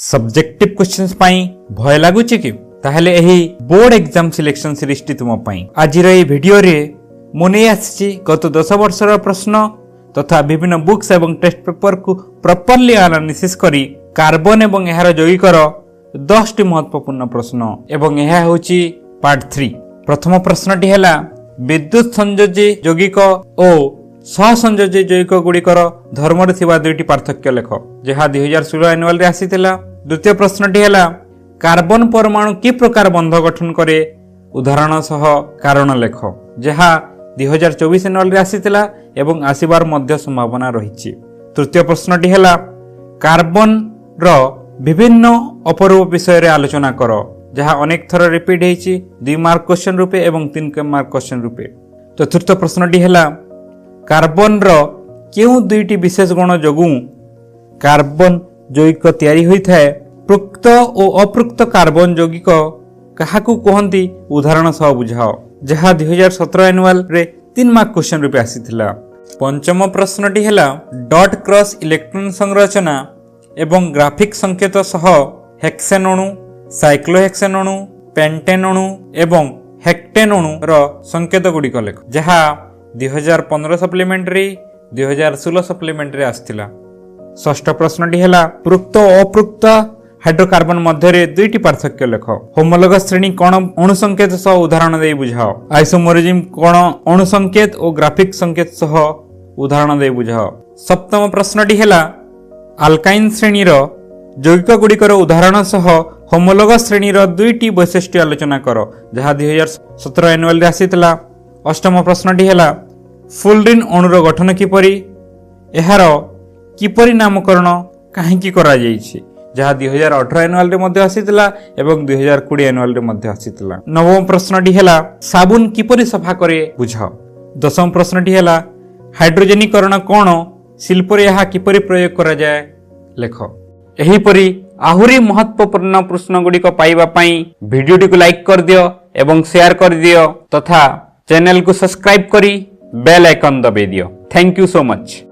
Subjective questions पाई भय लागुची कि ताहले एही board exam selection series T तुम पाई आजिर एही वीडियो रे मुने आछि गत 10 वर्षर प्रश्न तथा विभिन्न बुक्स एवं टेस्ट पेपर को प्रॉपर्ली एनालिसिस करी कार्बन एवं एहार जैविकर 10 टी महत्वपूर्ण प्रश्न एवं एहा होची पार्ट 3। प्रथम प्रश्न टी हैला विद्युत संयोजी यौगिक ओ सहसंयोजी यौगिक गुड़िकर धर्म दुईटी पार्थक्य लेख जहाँ 2016 एनुअल रे आसीथिला। द्वितीय प्रश्न टी हैला कार्बन परमाणु कि प्रकार बंध गठन करे उदाहरण सह कारण लेख जहाँ 2024 एनुअल रे आसीथिला एवं आसीबार मध्य संभावना रहिछि। तृतीय प्रश्न टी हैला कार्बन रो विभिन्न अपरूप विषय रे आलोचना करो जहाँ अनेक थर रिपीट होइछि 2 मार्क क्वेश्चन रूपे एवं 3 मार्क क्वेश्चन रूपे। चतुर्थ प्रश्न टी हैला कार्बन रो केउ दुईटी विशेष गुण जोगु कार्बन यौगिक तैयारी होइथाय पृक्त और अपृक्त कार्बन यौगिक काहाकू कहंती उदाहरण सह बुझाओ जहाँ 2017 एनुअल रे 3 मार्क क्वेश्चन रूपे आसीथिला। पंचम प्रश्न टी हैला डॉट क्रॉस इलेक्ट्रॉन संरचना एवं ग्राफिक संकेत सह हेक्सेन अणु साइक्लोहेक्सेन अणु पेंटेन अणु एवं हेक्टेन अणु रो संकेत गुड़िक लेख जहाँ 2015 सप्लीमेंटरी 2016 सप्लीमेंटरी आस्थिला। षष्ठ प्रश्न टी हैला पृक्त और अपृक्त हाइड्रोकार्बन मध्य रे दुईटी पार्थक्य लेख। होमोलोगस श्रेणी कोण अणु संकेत सह उदाहरण दे बुझाओ। आइसोमरिज्म कोण अणु संकेत और ग्राफिक संकेत सह उदाहरण दे बुझाओ। सप्तम प्रश्न टी हैला अल्काइन श्रेणी रो यौगिक गुड़िकर उदाहरण सह होमोलोगस श्रेणी रो दुईटी वैशिष्ट्य आलोचना करो जहाँ 2017 एनुअल रे आसीथिला। अष्टम प्रश्न टी हैला फुलरिन अणुर गठन किपरि एहार किपरि नामकरण काहेकि करा जायछि जहाँ 2018 एनुअल रे मध्य आसीथिला एवं 2020 एनुअल रे मध्य आसीथिला। नवम प्रश्न टी हैला साबुन किपरि सफा करे बुझाओ। दशम प्रश्न टी हैला हाइड्रोजनीकरण कोण शिल्प रे एहा किपरि प्रयोग करा जाय लेख। एही परि आहुरी महत्वपूर्ण प्रश्न गुड़िक पाइबा पई वीडियो टी को लाइक कर दियो एवं शेयर कर दियो तथा चैनल को सब्सक्राइब करी बेल आइकन दबे दियो। Thank you so much.